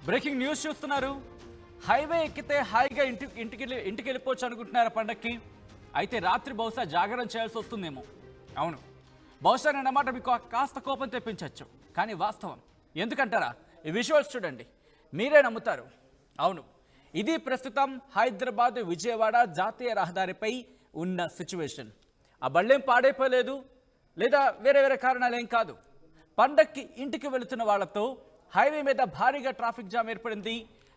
Breaking news చూస్తున్నారు. Highway ఎక్కితే హాయిగా ఇంటికి వెళ్ళిపోవచ్చు అనుకుంటున్నారా పండక్కి? అయితే రాత్రి బహుశా జాగరణ చేయాల్సి వస్తుందేమో. అవును, బహుశా నేనన్నమాట మీకు కాస్త కోపం తెప్పించవచ్చు, కానీ వాస్తవం. ఎందుకంటారా? ఈ విజువల్స్ చూడండి, మీరే నమ్ముతారు. అవును, ఇది ప్రస్తుతం హైదరాబాద్ విజయవాడ జాతీయ రహదారిపై ఉన్న సిచ్యువేషన్. ఆ బళ్ళేం పాడైపోలేదు, లేదా వేరే వేరే కారణాలు ఏం కాదు. పండక్కి ఇంటికి వెళుతున్న వాళ్లతో హైవే మీద భారీగా ట్రాఫిక్ జామ్ ఏర్పడింది.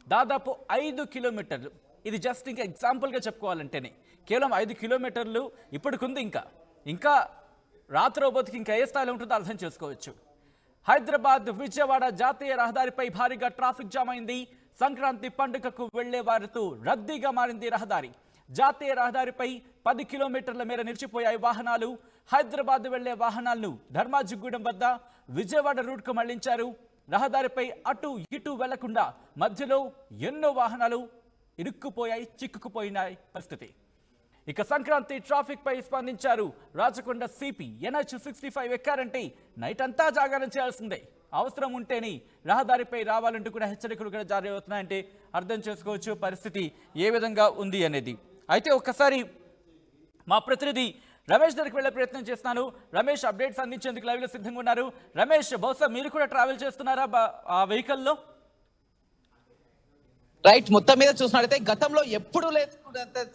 దాదాపు 5 కిలోమీటర్లు. ఇది జస్ట్ ఇంకా ఎగ్జాంపుల్గా చెప్పుకోవాలంటేనే కేవలం 5 కిలోమీటర్లు ఇప్పటికుంది. ఇంకా రాత్రోబోతుకి ఇంకా ఏ స్థాయిలో ఉంటుందో అర్థం చేసుకోవచ్చు. హైదరాబాద్ విజయవాడ జాతీయ రహదారిపై భారీగా ట్రాఫిక్ జామ్ అయింది. సంక్రాంతి పండుగకు వెళ్లే వారితో రద్దీగా మారింది రహదారి. జాతీయ రహదారిపై 10 కిలోమీటర్ల మేర నిలిచిపోయాయి వాహనాలు. హైదరాబాద్ వెళ్లే వాహనాలను ధర్మాజిగూడెం వద్ద విజయవాడ రూట్కు మళ్లించారు. రహదారిపై అటు ఇటు వెళ్లకుండా మధ్యలో ఎన్నో వాహనాలు ఇరుక్కుపోయాయి, చిక్కుకుపోయినాయి పరిస్థితి. ఇక సంక్రాంతి ట్రాఫిక్ పై స్పందించారు రాచకొండ సిపి. NH-65 ఎక్కారంటే నైట్ అంతా జాగరణ చేయాల్సిందే. అవసరం ఉంటేనే రహదారిపై రావాలంటూ కూడా హెచ్చరికలు కూడా జారీ అవుతున్నాయంటే అర్థం చేసుకోవచ్చు పరిస్థితి ఏ విధంగా ఉంది అనేది. అయితే ఒక్కసారి మా ప్రతినిధి రమేష్ దగ్గరికి వెళ్ళే ప్రయత్నం చేస్తున్నాను. రమేష్, అప్డేట్స్ అందించేందుకు లైవ్లో సిద్ధంగా ఉన్నారు. రమేష్, బహుశా మీరు కూడా ట్రావెల్ చేస్తున్నారా ఆ వెహికల్లో? రైట్, మొత్తం మీద చూసినట్లయితే గతంలో ఎప్పుడు లేదు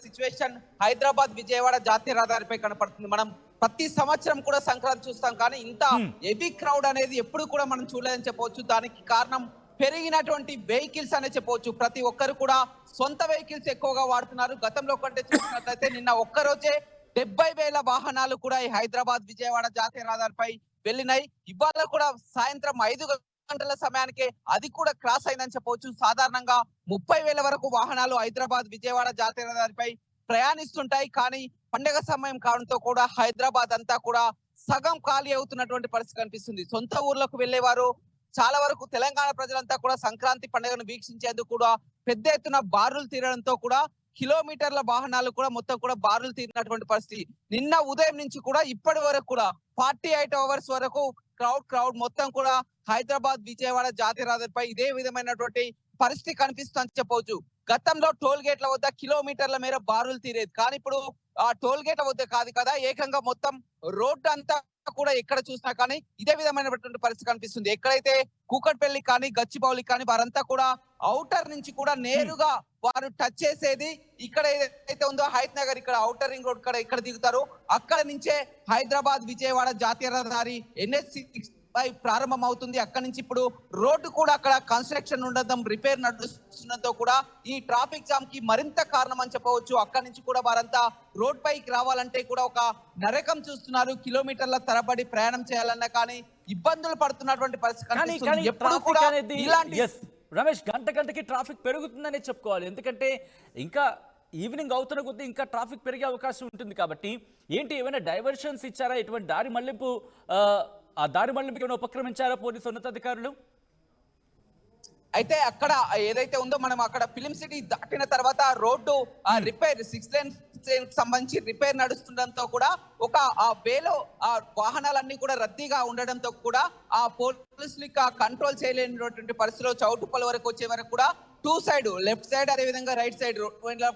సిచ్యువేషన్ హైదరాబాద్ విజయవాడ జాతీయ రహదారిపై కనపడుతుంది. మనం ప్రతి సంవత్సరం కూడా సంక్రాంతి చూస్తాం, కానీ ఇంత హెవీ క్రౌడ్ అనేది ఎప్పుడు కూడా మనం చూడలేదని చెప్పవచ్చు. దానికి కారణం పెరిగినటువంటి వెహికల్స్ అనే చెప్పవచ్చు. ప్రతి ఒక్కరు కూడా సొంత వెహికల్స్ ఎక్కువగా వాడుతున్నారు. గతంలో కంటే చూసినట్లయితే నిన్న ఒక్కరోజే 70,000 వాహనాలు కూడా ఈ హైదరాబాద్ విజయవాడ జాతీయ రహదారిపై వెళ్ళినాయి. ఇవాళ కూడా సాయంత్రం 5 గంటల సమయానికి అది కూడా క్రాస్ అయిందని చెప్పవచ్చు. సాధారణంగా 30,000 వరకు వాహనాలు హైదరాబాద్ విజయవాడ జాతీయ రహదారిపై ప్రయాణిస్తుంటాయి. కానీ పండుగ సమయం కావడంతో కూడా హైదరాబాద్ అంతా కూడా సగం ఖాళీ అవుతున్నటువంటి పరిస్థితి కనిపిస్తుంది. సొంత ఊర్లకు వెళ్లేవారు చాలా వరకు తెలంగాణ ప్రజలంతా కూడా సంక్రాంతి పండుగను వీక్షించేందుకు కూడా పెద్ద ఎత్తున బారులు తీరడంతో కూడా కిలోమీటర్ల వాహనాలు కూడా మొత్తం కూడా బారులు తీరినటువంటి పరిస్థితి. నిన్న ఉదయం నుంచి కూడా ఇప్పటి వరకు కూడా 48 అవర్స్ వరకు క్రౌడ్ మొత్తం కూడా హైదరాబాద్ విజయవాడ జాతీయ రహదారిపై ఇదే విధమైనటువంటి పరిస్థితి కనిపిస్తుందని చెప్పవచ్చు. గతంలో టోల్ గేట్ల వద్ద కిలోమీటర్ల మేర బారులు తీరేది, కానీ ఇప్పుడు ఆ టోల్ గేట్ల వద్ద కాదు కదా, ఏకంగా మొత్తం రోడ్డు అంతా కూడా ఎక్కడ చూసినా కానీ ఇదే విధమైనటువంటి పరిస్థితి కనిపిస్తుంది. ఎక్కడైతే కూకట్పల్లి కానీ గచ్చిబౌలి కానీ వారంతా కూడా ఔటర్ నుంచి కూడా నేరుగా వారు టచ్ చేసేది ఇక్కడ ఏదైతే ఉందో హైత్ నగర్, ఇక్కడ ఔటర్ రింగ్ రోడ్ ఇక్కడ దిగుతారు. అక్కడ నుంచే హైదరాబాద్ విజయవాడ జాతీయ రహదారి NH-65 ప్రారంభం అవుతుంది. అక్కడి నుంచి ఇప్పుడు రోడ్డు కూడా అక్కడ కన్స్ట్రక్షన్ ఉండడం, రిపేర్ నడుస్తుండటంతో కూడా ఈ ట్రాఫిక్ జామ్ కి మరింత కారణం అని చెప్పవచ్చు. అక్కడి నుంచి కూడా వారంతా రోడ్ పైకి రావాలంటే కూడా ఒక నరకం చూస్తున్నారు. కిలోమీటర్ల తరబడి ప్రయాణం చేయాలన్నా కానీ ఇబ్బందులు పడుతున్నటువంటి పరిస్థితి కనిపిస్తుంది. ఎప్పుడు కూడా ఇలాంటి రమేష్, గంటకి ట్రాఫిక్ పెరుగుతుందనే చెప్పుకోవాలి. ఎందుకంటే ఇంకా ఈవినింగ్ అవుతున్న కొద్దీ ఇంకా ట్రాఫిక్ పెరిగే అవకాశం ఉంటుంది. కాబట్టి ఏంటి, ఏమైనా డైవర్షన్స్ ఇచ్చారా? ఎటువంటి దారి మళ్లింపు, ఆ దారి మళ్లింపుకి ఏమైనా ఉపక్రమించారా పోలీసు ఉన్నతాధికారులు? అయితే అక్కడ ఏదైతే ఉందో మనం అక్కడ ఫిలిం సిటీ దాటిన తర్వాత రోడ్డు రిపేర్ 6 లేన్ సంబంధించి రిపేర్ నడుస్తుండటంతో కూడా ఒక ఆ వేలో ఆ వాహనాలన్నీ కూడా రద్దీగా ఉండడంతో కూడా ఆ పోలీసులు కంట్రోల్ చేయలేనటువంటి పరిస్థితిలో చౌటుపల్లి వరకు వచ్చే వరకు కూడా 2 సైడ్, లెఫ్ట్ సైడ్ అదే విధంగా రైట్ సైడ్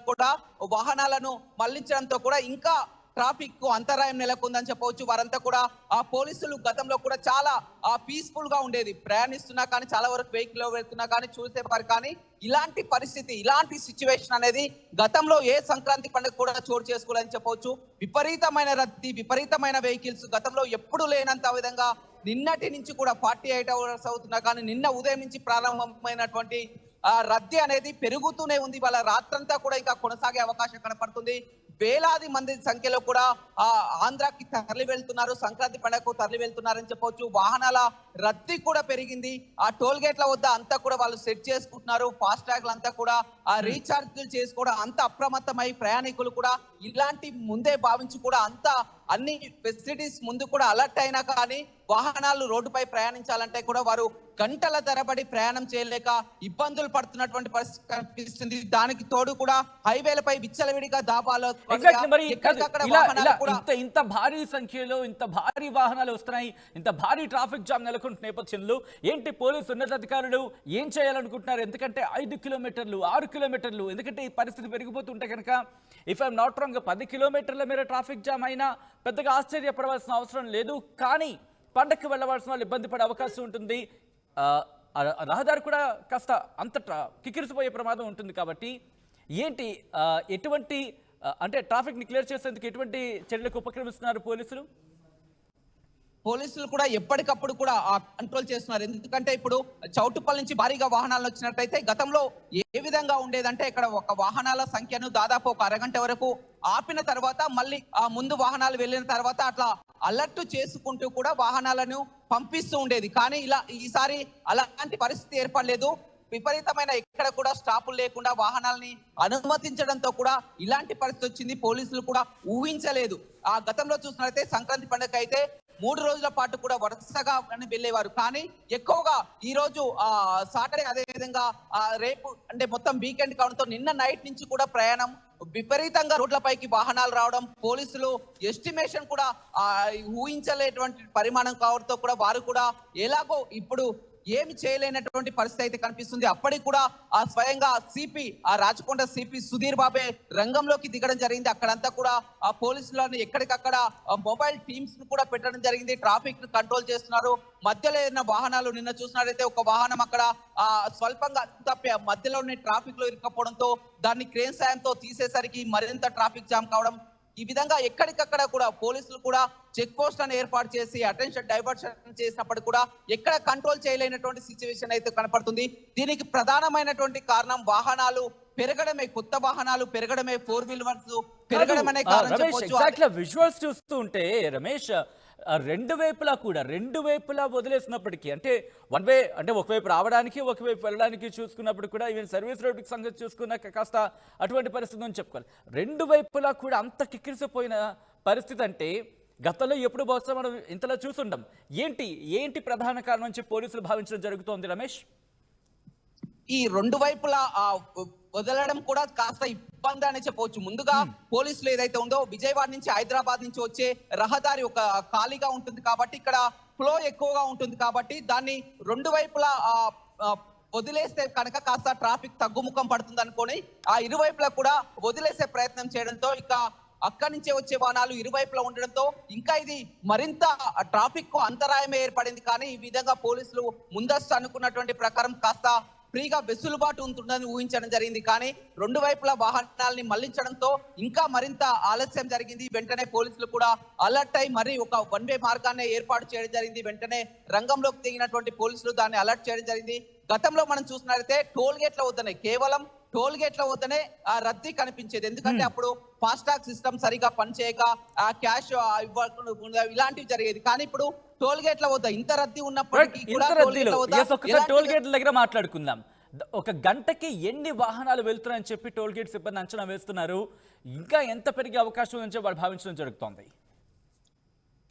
కూడా వాహనాలను మళ్లించడంతో కూడా ఇంకా ట్రాఫిక్ కు అంతరాయం నెలకొందని చెప్పవచ్చు. వారంతా కూడా ఆ పోలీసులు గతంలో కూడా చాలా పీస్ఫుల్ గా ఉండేది, ప్రయాణిస్తున్నా కానీ చాలా వరకు వెహికల్ వెళ్తున్నా కానీ చూసేవారు. కానీ ఇలాంటి పరిస్థితి, ఇలాంటి సిచ్యువేషన్ అనేది గతంలో ఏ సంక్రాంతి పండుగ కూడా చోటు చేసుకోవాలని చెప్పవచ్చు. విపరీతమైన రద్దీ, విపరీతమైన వెహికల్స్ గతంలో ఎప్పుడు లేనంత విధంగా నిన్నటి నుంచి కూడా 48 అవర్స్ అవుతున్నా కానీ నిన్న ఉదయం నుంచి ప్రారంభమైనటువంటి రద్దీ అనేది పెరుగుతూనే ఉంది. వాళ్ళ రాత్రంతా కూడా ఇంకా కొనసాగే అవకాశం కనపడుతుంది. వేలాది మంది సంఖ్యలో కూడా ఆంధ్రాకి తరలి వెళ్తున్నారు, సంక్రాంతి పండుగకు తరలి వెళ్తున్నారని చెప్పవచ్చు. వాహనాల రద్దీ కూడా పెరిగింది. ఆ టోల్ గేట్ల వద్ద అంతా కూడా వాళ్ళు సెట్ చేసుకుంటున్నారు. ఫాస్ట్ ట్యాగ్లు అంతా కూడా ఆ రీఛార్జ్లు చేసుకోవడం, అంత అప్రమత్తమై ప్రయాణికులు కూడా ఇలాంటి ముందే భావించి కూడా అంతా అన్ని ఫెసిలిటీస్ ముందు కూడా అలర్ట్ అయినా కానీ వాహనాలు రోడ్డుపై ప్రయాణించాలంటే కూడా వారు గంటల తరబడి ప్రయాణం చేయలేక ఇబ్బందులు పడుతున్నటువంటి పరిస్థితి కనిపిస్తుంది. దానికి తోడు కూడా హైవేలపై విచ్చలవిడిగా దాబాలు, ఇంత భారీ సంఖ్యలో ఇంత భారీ వాహనాలు వస్తున్నాయి, ఇంత భారీ ట్రాఫిక్ జామ్ నెలకొంది. నెలకొంటున్న నేపథ్యంలో ఏంటి పోలీసు ఉన్నతాధికారులు ఏం చేయాలనుకుంటున్నారు? ఎందుకంటే 5 కిలోమీటర్లు 6 కిలోమీటర్లు, ఎందుకంటే ఈ పరిస్థితి పెరిగిపోతుంటే కనుక ఇఫ్ ఐఎమ్ నాట్ రాంగ్ 10 కిలోమీటర్ల మేర ట్రాఫిక్ జామ్ అయినా పెద్దగా ఆశ్చర్యపడవలసిన అవసరం లేదు. కానీ పండక్కి వెళ్ళవలసిన వాళ్ళు ఇబ్బంది పడే అవకాశం ఉంటుంది. రహదారి కూడా కాస్త అంతటా కిక్కిరిసిపోయే ప్రమాదం ఉంటుంది. కాబట్టి ఏంటి ఎటువంటి అంటే ట్రాఫిక్ని క్లియర్ చేసేందుకు ఎటువంటి చర్యలకు ఉపక్రమిస్తున్నారు పోలీసులు? పోలీసులు కూడా ఎప్పటికప్పుడు కూడా కంట్రోల్ చేస్తున్నారు. ఎందుకంటే ఇప్పుడు చౌటుప్పల్ నుంచి భారీగా వాహనాలు వచ్చినట్టయితే గతంలో ఏ విధంగా ఉండేదంటే ఇక్కడ ఒక వాహనాల సంఖ్యను దాదాపు ఒక అరగంట వరకు ఆపిన తర్వాత మళ్ళీ ముందు వాహనాలు వెళ్ళిన తర్వాత అట్లా అలర్ట్ చేసుకుంటూ కూడా వాహనాలను పంపిస్తూ ఉండేది. కానీ ఈసారి అలాంటి పరిస్థితి ఏర్పడలేదు. విపరీతమైన ఎక్కడ కూడా స్టాపులు లేకుండా వాహనాలని అనుమతించడంతో కూడా ఇలాంటి పరిస్థితి వచ్చింది. పోలీసులు కూడా ఊహించలేదు. గతంలో చూసినట్లయితే సంక్రాంతి పండుగ అయితే 3 రోజుల పాటు కూడా వరుసగా వెళ్ళేవారు. కానీ ఎక్కువగా ఈ రోజు సాటర్డే, అదే విధంగా రేపు అంటే మొత్తం వీకెండ్ కావడంతో నిన్న నైట్ నుంచి కూడా ప్రయాణం విపరీతంగా రోడ్లపైకి వాహనాలు రావడం, పోలీసులు ఎస్టిమేషన్ కూడా ఊహించలేటువంటి పరిమాణం కావడంతో కూడా వారు కూడా ఎలాగో ఇప్పుడు ఏమి చేయలేనటువంటి పరిస్థితి అయితే కనిపిస్తుంది. అప్పటికి కూడా స్వయంగా సిపి రాచకొండ సిపి సుధీర్ బాబే రంగంలోకి దిగడం జరిగింది. అక్కడంతా కూడా పోలీసులను ఎక్కడికక్కడ మొబైల్ టీమ్స్ ను కూడా పెట్టడం జరిగింది. ట్రాఫిక్ ను కంట్రోల్ చేస్తున్నారు. మధ్యలో ఏదైనా వాహనాలు నిన్న చూసినట్లయితే ఒక వాహనం అక్కడ స్వల్పంగా తప్పి మధ్యలోనే ట్రాఫిక్ లో ఇరుక్కపోవడంతో దాన్ని క్రేన్ సాయంతో తీసేసరికి మరింత ట్రాఫిక్ జామ్ కావడం, ఈ విధంగా ఎక్కడికక్కడ కూడా పోలీసులు కూడా చెక్ పోస్ట్ అని ఏర్పాటు చేసి అటెన్షన్ డైవర్షన్ చేసినప్పుడు కూడా ఎక్కడ కంట్రోల్ చేయలేనటువంటి సిచ్యువేషన్ అయితే కనపడుతుంది. దీనికి ప్రధానమైనటువంటి కారణం వాహనాలు పెరగడమే, కొత్త వాహనాలు పెరగడమే, 4 వీలర్స్ పెరగడం అనే కారణం చెప్పొచ్చు. విజువల్స్ చూస్తూ ఉంటే రమేష్ రెండు వైపులా వదిలేసినప్పటికీ అంటే వన్ వే అంటే ఒకవైపు రావడానికి ఒకవైపు వెళ్ళడానికి చూసుకున్నప్పుడు కూడా ఈవెన్ సర్వీస్ రోడ్డుకి సంగతి చూసుకున్నాక కాస్త అటువంటి పరిస్థితి అని చెప్పుకోవాలి. రెండు వైపులా కూడా అంత కిక్కిరిసిపోయిన పరిస్థితి అంటే గతంలో ఎప్పుడు బహుశా మనం ఇంతలా చూసుంటాం. ఏంటి ప్రధాన కారణం నుంచి పోలీసులు భావించడం జరుగుతోంది రమేష్? ఈ రెండు వైపులా వదలడం కూడా కాస్త ఇబ్బంది అని చెప్పవచ్చు. ముందుగా పోలీసులు ఏదైతే ఉందో విజయవాడ నుంచి హైదరాబాద్ నుంచి వచ్చే రహదారి ఒక ఖాళీగా ఉంటుంది కాబట్టి ఇక్కడ ఫ్లో ఎక్కువగా ఉంటుంది కాబట్టి దాన్ని రెండు వైపులా వదిలేస్తే కనుక కాస్త ట్రాఫిక్ తగ్గుముఖం పడుతుంది అనుకొని ఇరువైపులా కూడా వదిలేసే ప్రయత్నం చేయడంతో ఇక అక్కడి నుంచే వచ్చే వాహనాలు ఇరువైపులా ఉండడంతో ఇంకా ఇది మరింత ట్రాఫిక్ కు అంతరాయమే ఏర్పడింది. కానీ ఈ విధంగా పోలీసులు ముందస్తు అనుకున్నటువంటి ప్రకారం కాస్త ఫ్రీగా వెసులుబాటు ఉంటుందని ఊహించడం జరిగింది. కానీ రెండు వైపులా వాహనాలని మళ్లించడంతో ఇంకా మరింత ఆలస్యం జరిగింది. వెంటనే పోలీసులు కూడా అలర్ట్ అయి మరి ఒక వన్ వే మార్గాన్ని ఏర్పాటు చేయడం జరిగింది. వెంటనే రంగంలోకి దిగినటువంటి పోలీసులు దాన్ని అలర్ట్ చేయడం జరిగింది. గతంలో మనం చూసినట్లయితే టోల్ గేట్ల వద్దనే, కేవలం టోల్ గేట్ల వద్దనే రద్దీ కనిపించేది. ఎందుకంటే అప్పుడు ఫాస్టాగ్ సిస్టమ్ సరిగా పనిచేయక క్యాష్ ఇలాంటివి జరిగేది. కానీ ఇప్పుడు టోల్ గేట్ల వద్ద ఇంత రద్దీ ఉన్నప్పటికీ కూడా టోల్ గేట్ల దగ్గర మాట్లాడుకుందాం. ఒక గంటకి ఎన్ని వాహనాలు వెళ్తున్నాయని చెప్పి టోల్ గేట్ సిబ్బంది అంచనా వేస్తున్నారు. ఇంకా ఎంత పెరిగే అవకాశం నుంచి వాళ్ళు భావించడం జరుగుతోంది.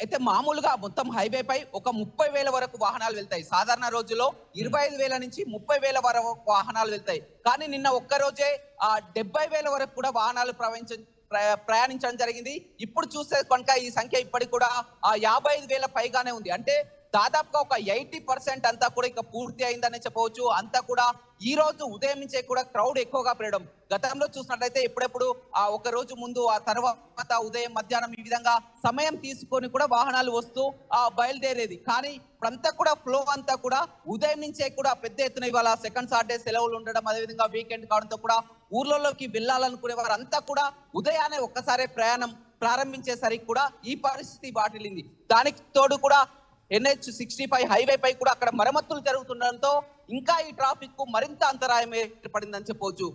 అయితే మామూలుగా మొత్తం హైవే పై ఒక 30,000 వరకు వాహనాలు వెళ్తాయి. సాధారణ రోజుల్లో 25,000 నుంచి 30,000 వరకు వాహనాలు వెళ్తాయి. కానీ నిన్న ఒక్క రోజే 70,000 వరకు కూడా వాహనాలు ప్రయాణించడం జరిగింది. ఇప్పుడు చూస్తే కనుక ఈ సంఖ్య ఇప్పటికి కూడా 55,000 పైగానే ఉంది. అంటే దాదాపుగా ఒక 80% అంతా కూడా ఇక పూర్తి అయిందని చెప్పవచ్చు. అంతా కూడా ఈ రోజు ఉదయం నుంచే కూడా క్రౌడ్ ఎక్కువగా పెరగడం. గతంలో చూసినట్లయితే ఎప్పుడెప్పుడు ఒక రోజు ముందు ఆ తర్వాత ఉదయం మధ్యాహ్నం ఈ విధంగా సమయం తీసుకొని కూడా వాహనాలు వస్తూ బయలుదేరేది. కానీ ఇప్పుడంతా కూడా ఫ్లో అంతా కూడా ఉదయం నుంచే కూడా పెద్ద ఎత్తున ఇవాళ సెకండ్ సాటర్డే సెలవులు ఉండడం, అదేవిధంగా వీకెండ్ కావడంతో కూడా ఊర్లలోకి వెళ్ళాలనుకునే వారు అంతా కూడా ఉదయాన్నే ఒక్కసారి ప్రయాణం ప్రారంభించేసరికి కూడా ఈ పరిస్థితి వాటిల్లింది. దానికి తోడు కూడా NH65 హైవే పై కూడా అక్కడ మరమ్మతులు జరుగుతుండడంతో ఇంకా ఈ ట్రాఫిక్ కు మరింత అంతరాయం ఏర్పడిందని చెప్పవచ్చు.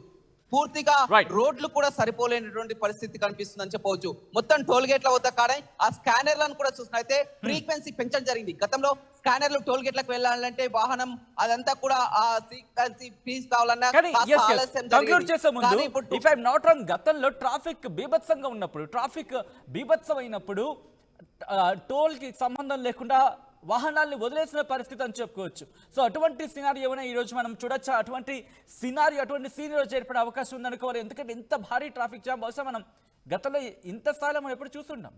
పూర్తిగా రోడ్లు కూడా సరిపోలేనటువంటి పరిస్థితి కనిపిస్తుందని చెప్పవచ్చు. మొత్తం టోల్ గేట్ల వద్ద కాడే ఆ స్కానర్లను కూడా చూసినట్లయితే ఫ్రీక్వెన్సీ పెంచడం జరిగింది. గతంలో స్కానర్లు టోల్ గేట్లకు వెళ్ళాలంటే వాహనం అదంతా కూడా ఫీజ్ కావాలన్నా గతంలో ట్రాఫిక్ బీభత్సంగా ఉన్నప్పుడు, ట్రాఫిక్ బీభత్సమైనప్పుడు టోల్ కి సంబంధం లేకుండా వాహనాల్ని వదిలేసిన పరిస్థితి అని చెప్పుకోవచ్చు. సో అటువంటి సినారీ ఏమైనా ఈ రోజు మనం చూడొచ్చా? అటువంటి సినారీ ఏర్పడే అవకాశం ఉందనుకోవాలి. ఎందుకంటే ఇంత భారీ ట్రాఫిక్ జామ్ బహుశా మనం గతంలో ఇంత స్థాయిలో మనం ఎప్పుడు చూస్తుంటాం.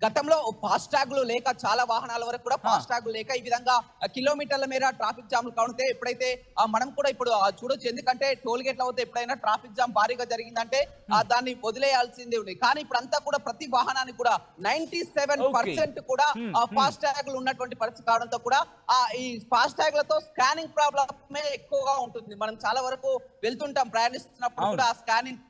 గతంలో ఫాస్ట్ ట్యాగ్లు లేక చాలా వాహనాల వరకు కూడా ఫాస్ట్ ట్యాగ్ లేక ఈ విధంగా కిలోమీటర్ల మేర ట్రాఫిక్ జామ్లు కావుతే ఎప్పుడైతే మనం కూడా ఇప్పుడు చూడొచ్చు, ఎందుకంటే టోల్ గేట్ల వద్ద ఎప్పుడైనా ట్రాఫిక్ జామ్ భారీగా జరిగిందంటే దాన్ని వదిలేయాల్సిందే ఉంది. కానీ ఇప్పుడు అంతా కూడా ప్రతి వాహనానికి కూడా 97% కూడా ఫాస్ట్ ట్యాగ్లు ఉన్నటువంటి పరిస్థితి కావడంతో కూడా ఈ ఫాస్ట్ ట్యాగ్లతో స్కానింగ్ ప్రాబ్లమే ఎక్కువగా ఉంటుంది. మనం చాలా వరకు వెళ్తుంటాం ప్రయాణిస్తున్నప్పుడు కూడా ఆ స్కానింగ్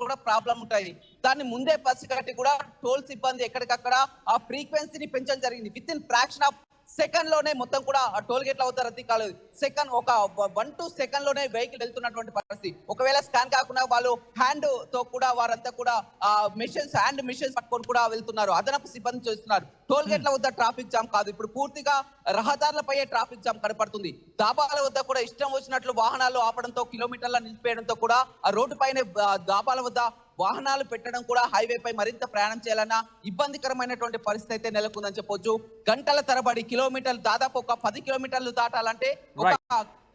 కూడా ప్రాబ్లం ఉంటాయి. దాన్ని ముందే పసిగట్టి కూడా టోల్ సిబ్బంది ఎక్కడికక్కడ ఆ ఫ్రీక్వెన్సీని పెంచడం జరిగింది. With in fraction of second లోనే మొత్తం కూడా టోల్ గేట్ల వద్ద రద్దీ కాలేదు. సెకండ్ ఒక 1-2 సెకండ్ లోనే వెహికల్ వెళ్తున్నటువంటి పరిస్థితి. ఒకవేళ స్కాన్ కాకుండా వాళ్ళు హ్యాండ్ తో కూడా వారంతా కూడా హ్యాండ్ మిషన్స్ పట్టుకొని కూడా వెళ్తున్నారు. అదనపు సిబ్బంది చేస్తున్నారు. టోల్ గేట్ల వద్ద ట్రాఫిక్ జామ్ కాదు, ఇప్పుడు పూర్తిగా రహదారులపై ట్రాఫిక్ జామ్ కనపడుతుంది. దాబాల వద్ద కూడా ఇష్టం వచ్చినట్లు వాహనాలు ఆపడంతో కిలోమీటర్ల నిలిపేయడంతో కూడా ఆ రోడ్డు పైన దాబాల వద్ద వాహనాలు పెట్టడం కూడా హైవే పై మరింత ప్రయాణం చేయాలన్న ఇబ్బందికరమైనటువంటి పరిస్థితి అయితే నెలకొందని చెప్పొచ్చు. గంటల తరబడి కిలోమీటర్లు, దాదాపు ఒక 10 కిలోమీటర్లు దాటాలంటే ఒక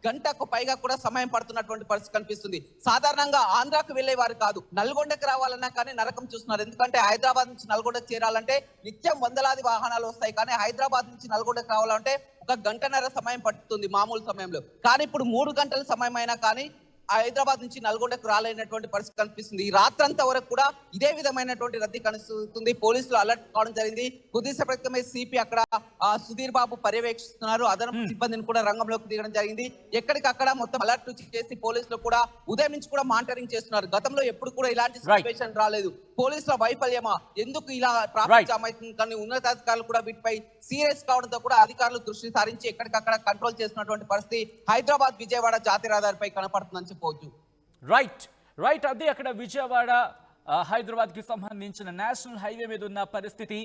గంటకు పైగా కూడా సమయం పడుతున్నటువంటి పరిస్థితి కనిపిస్తుంది. సాధారణంగా ఆంధ్రాకు వెళ్లే వారు కాదు, నల్గొండకు రావాలన్నా కానీ నరకం చూస్తున్నారు. ఎందుకంటే హైదరాబాద్ నుంచి నల్గొండకు చేరాలంటే నిత్యం వందలాది వాహనాలు వస్తాయి. కానీ హైదరాబాద్ నుంచి నల్గొండకు రావాలంటే ఒక గంటన్నర సమయం పడుతుంది మామూలు సమయంలో. కానీ ఇప్పుడు 3 గంటల సమయం అయినా కానీ హైదరాబాద్ నుంచి నల్గొండకు రాలేనటువంటి పరిస్థితి కనిపిస్తుంది. ఈ రాత్రంతా వరకు కూడా ఇదే విధమైనటువంటి రద్దీ కనిపిస్తుంది. పోలీసులు అలర్ట్ కావడం జరిగింది. కొద్దిసేపటి క్రితమే సిపి అక్కడ సుధీర్ బాబు పర్యవేక్షిస్తున్నారు. అదనపు సిబ్బందిని కూడా రంగంలోకి దిగడం జరిగింది. ఎక్కడికక్కడ మొత్తం అలర్ట్ చేసి పోలీసులు కూడా ఉదయం నుంచి కూడా మానిటరింగ్ చేస్తున్నారు. గతంలో ఎప్పుడు కూడా ఇలాంటి సిచ్యువేషన్ రాలేదు. పోలీసుల వైఫల్యమా, ఎందుకు ఇలా ట్రాఫిక్ జామ్ అవుతుంది, కానీ ఉన్నతాధికారులు కూడా వీటిపై సీరియస్ కావడంతో కూడా అధికారులు దృష్టి సారించి ఎక్కడికక్కడ కంట్రోల్ చేస్తున్నటువంటి పరిస్థితి హైదరాబాద్ విజయవాడ జాతీయ రహదారిపై కనపడుతుందని చెప్పవచ్చు. రైట్ అదే అక్కడ విజయవాడ హైదరాబాద్ కి సంబంధించిన నేషనల్ హైవే మీద ఉన్న పరిస్థితి.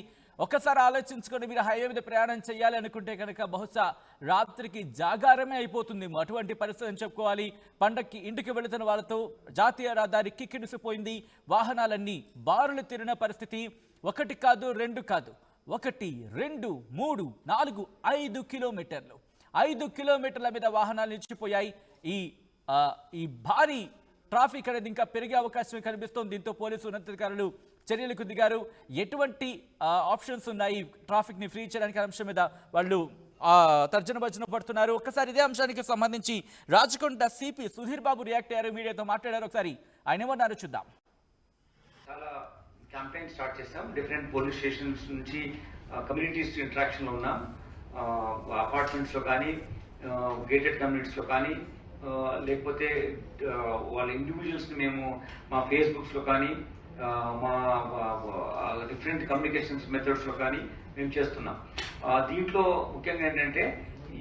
ఒకసారి ఆలోచించుకొని మీరు హైవే మీద ప్రయాణం చేయాలి అనుకుంటే కనుక బహుశా రాత్రికి జాగారమే అయిపోతుంది. అటువంటి పరిస్థితి అని చెప్పుకోవాలి. పండక్కి ఇంటికి వెళుతున్న వాళ్ళతో జాతీయ రహదారి కిక్కిడిసిపోయింది. వాహనాలన్నీ బారులు తీరిన పరిస్థితి. 1 కాదు 2 కాదు, 1, 2, 3, 4, 5 కిలోమీటర్లు, 5 కిలోమీటర్ల మీద వాహనాలు నిలిచిపోయాయి. ఈ భారీ ట్రాఫిక్ అనేది ఇంకా పెరిగే అవకాశం కనిపిస్తోంది. దీంతో పోలీసు ఉన్నతాధికారులు చర్యలకు దిగారు. ఎటువంటి ఆప్షన్స్ ఉన్నాయి ట్రాఫిక్ ని ఫ్రీ చేయడానికి అంశం మీద వాళ్ళు తర్జన భర్జన పడుతున్నారు. ఒకసారి ఇదే అంశానికి సంబంధించి రాజకొండ సిపి సుధీర్ బాబు రియాక్ట్ అయ్యారు, మీడియాతో మాట్లాడారు. ఒకసారి ఆయన ఏమన్నారో చూద్దాం. చాలా క్యాంపెయిన్ స్టార్ట్ చేస్తాం. డిఫరెంట్ పోలీస్ స్టేషన్స్ నుంచి కమ్యూనిటీస్ ఇంటరాక్షన్ లో ఉన్నాం. అపార్ట్మెంట్స్ లో కానీ, గేటెడ్ కమ్యూనిటీస్ లో కానీ, లేకపోతే వాళ్ళ ఇండివిజువల్స్ని మేము మా ఫేస్బుక్స్లో కానీ, మా డిఫరెంట్ కమ్యూనికేషన్స్ మెథడ్స్లో కానీ మేము చేస్తున్నాం. దీంట్లో ముఖ్యంగా ఏంటంటే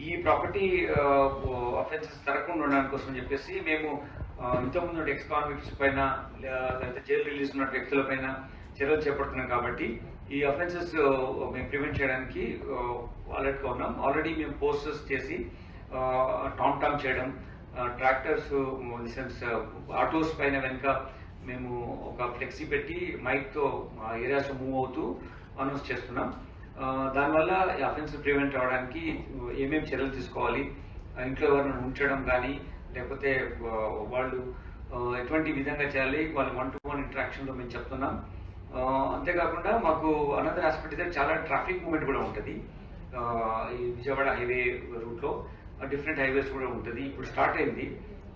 ఈ ప్రాపర్టీ అఫెన్సెస్ జరగకుండా ఉండడానికి కోసం చెప్పేసి మేము ఇంతకుముందు ఎక్స్ కాన్విక్ట్స్ పైన, లేకపోతే జైలు రిలీజ్ ఉన్న వ్యక్తుల పైన చర్యలు చేపడుతున్నాం. కాబట్టి ఈ అఫెన్సెస్ మేము ప్రివెంట్ చేయడానికి అలర్ట్గా ఉన్నాం. ఆల్రెడీ మేము పోస్టర్స్ చేసి టామ్ చేయడం, ట్రాక్టర్స్ సెన్స్ ఆటోస్ పైన వెనుక మేము ఒక ఫ్లెక్సీ పెట్టి మైక్తో ఏరియాస్ మూవ్ అవుతూ అనౌన్స్ చేస్తున్నాం. దానివల్ల అఫెన్స్ ప్రివెంట్ అవ్వడానికి ఏమేమి చర్యలు తీసుకోవాలి, ఇంట్లో ఎవరిని ఉంచడం కానీ, లేకపోతే వాళ్ళు ఎటువంటి విధంగా చేయాలి, వాళ్ళ 1-to-1 ఇంటరాక్షన్లో మేము చెప్తున్నాం. అంతేకాకుండా మాకు అనదర్ ఆస్పెక్ట్ అయితే చాలా ట్రాఫిక్ మూవ్మెంట్ కూడా ఉంటుంది. ఈ విజయవాడ హైవే రూట్లో డిఫరెంట్ హైవేస్ కూడా ఉంటుంది. ఇప్పుడు స్టార్ట్ అయింది.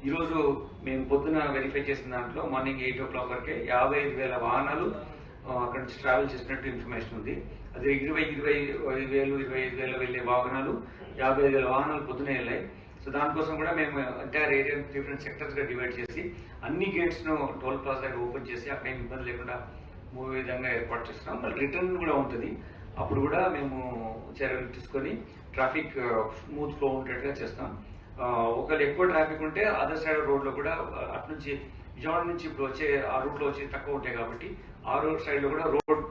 ఈరోజు మేము పొద్దున వెరిఫై చేసిన దాంట్లో మార్నింగ్ 8 o'clock వరకే 55,000 వాహనాలు అక్కడ నుంచి ట్రావెల్ చేసినట్టు ఇన్ఫర్మేషన్ ఉంది. అదే 25,000 వెళ్ళే వాహనాలు, 55,000 వాహనాలు పొద్దునే వెళ్ళాయి. సో దానికోసం కూడా మేము ఎంటైర్ ఏరియా డిఫరెంట్ సెక్టర్స్గా డివైడ్ చేసి అన్ని గేట్స్ను టోల్ ప్లాజా ఓపెన్ చేసి అక్కడ ఏమి ఇబ్బంది లేకుండా మూవ్ విధంగా ఏర్పాటు చేస్తున్నాం. మళ్ళీ రిటర్న్ కూడా ఉంటుంది. అప్పుడు కూడా మేము చర్యలు తీసుకొని ట్రాఫిక్ స్మూత్ ఫ్లో ఉండేట్టుగా చేస్తాం. ఒకవేళ ఎక్కువ ట్రాఫిక్ ఉంటే అదర్ సైడ్ రోడ్లో కూడా అటు నుంచి విజయవాడ నుంచి ఇప్పుడు వచ్చే ఆ రూట్లో వచ్చి తక్కువ ఉంటాయి కాబట్టి ఆ రోడ్ సైడ్లో కూడా road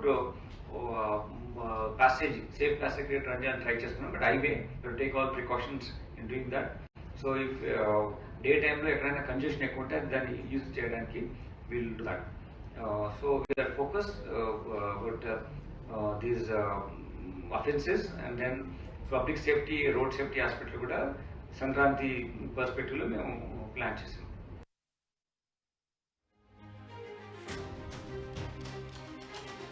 passage safe passage run చేయాలని ట్రై చేస్తున్నాం. But highway take all precautions in doing that. So if day టైంలో ఎక్కడైనా కంజెషన్ ఎక్కువ ఉంటే దాన్ని యూజ్ చేయడానికి we'll do that. So we are focus but these offences and then public safety, road safety ఆస్పెక్ట్లో కూడా సంక్రాంతి పర్స్పెక్టివ్లో మేము ప్లాన్ చేసాం.